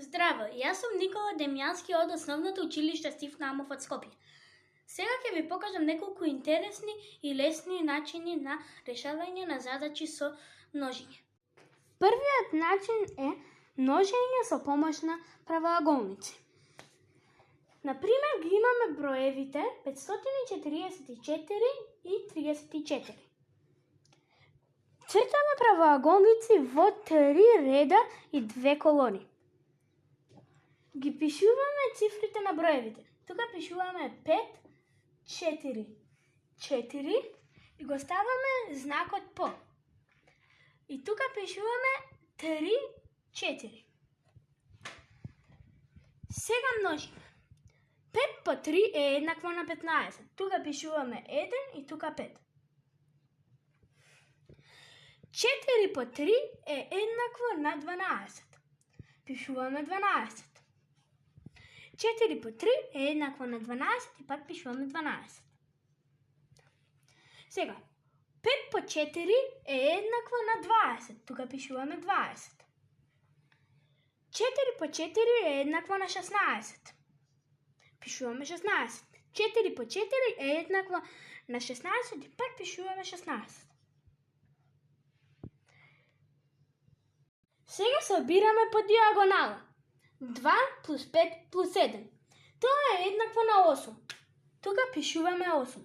Здраво, јас сум Никола Демјански од основното училиште Стив Наумов од Скопје. Сега ќе ви покажам неколку интересни и лесни начини на решавање на задачи со множење. Првиот начин е множење со помош на правоаголници. Например, ги имаме броевите 544 и 34. Цртаме правоаголници во 3 реда и 2 колони. Ги пишуваме цифрите на броевите. Тука пишуваме 5, 4, 4 и го ставаме знакот по. И тука пишуваме 3, 4. Сега множиме. 5 по 3 е еднакво на 15. Тука пишуваме 1 и тука 5. 4 по 3 е еднакво на 12. Пишуваме 12. 4 по 3 е еднакво на 12 и пак пишуваме 12. Сега, 5 по 4 е еднакво на 20. Тука пишуваме 20. 4 по 4 е еднакво на 16. Пишуваме 16. 4 по 4 е еднакво на 16 и пак пишуваме 16. Сега собираме по диагонала. 2 плюс 5 плюс 7. Тоа е еднакво на 8. Тука пишуваме 8.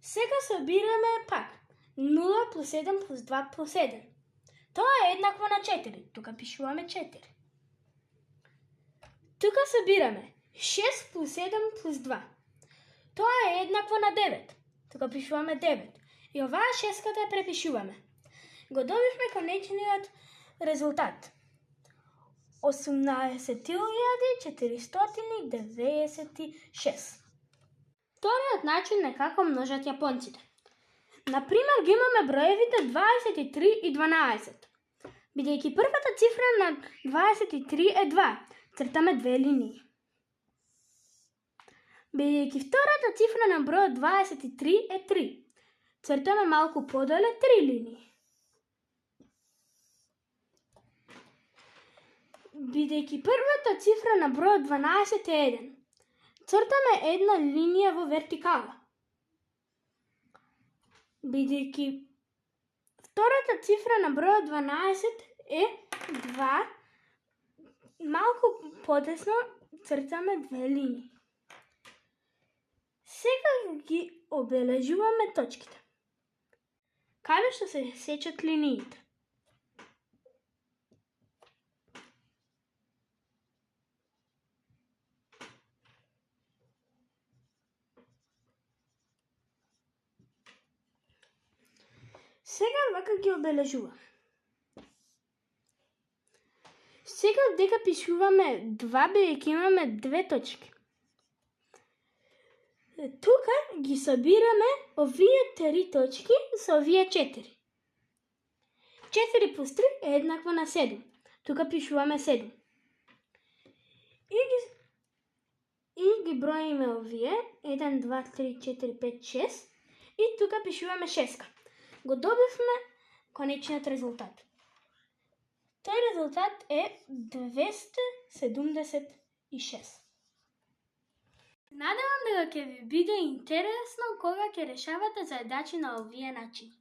Сега собираме пак. 0 плюс 7 плюс 2 плюс 7. Тоа е еднакво на 4. Тука пишуваме 4. Тука собираме 6 плюс 7 плюс 2. Тоа е еднакво на 9. Тука пишуваме 9. И оваа шеската ја препишуваме. Го добивме конечниот резултат. 18.496. Вториот начин е како множат јапонците. Например, ги имаме броевите 23 и 12. Бидејќи првата цифра на 23 е 2, цртаме две линии. Бидејќи втората цифра на бројот 23 е 3, цртаме малку подоле 3 линии. Бидејќи првата цифра на бројот 12 е 1, цртаме една линија во вертикала. Бидејќи втората цифра на бројот 12 е 2, малку подесно цртаме две линии. Сега ги обележуваме точките, каде што се сечат линиите. Сега вака ги обележуваме. Сега дека пишуваме 2, бидејќи имаме две точки. Тука ги собираме овие 3 точки со овие 4. 4 плюс 3 е еднакво на 7. Тука пишуваме 7. И ги броиме овие 1, 2, 3, 4, 5, 6 и тука пишуваме 6. Го добивме конечниот резултат. Тој резултат е 276. Надевам дека ќе ви биде интересно кога ќе решавате задачи на овие начини.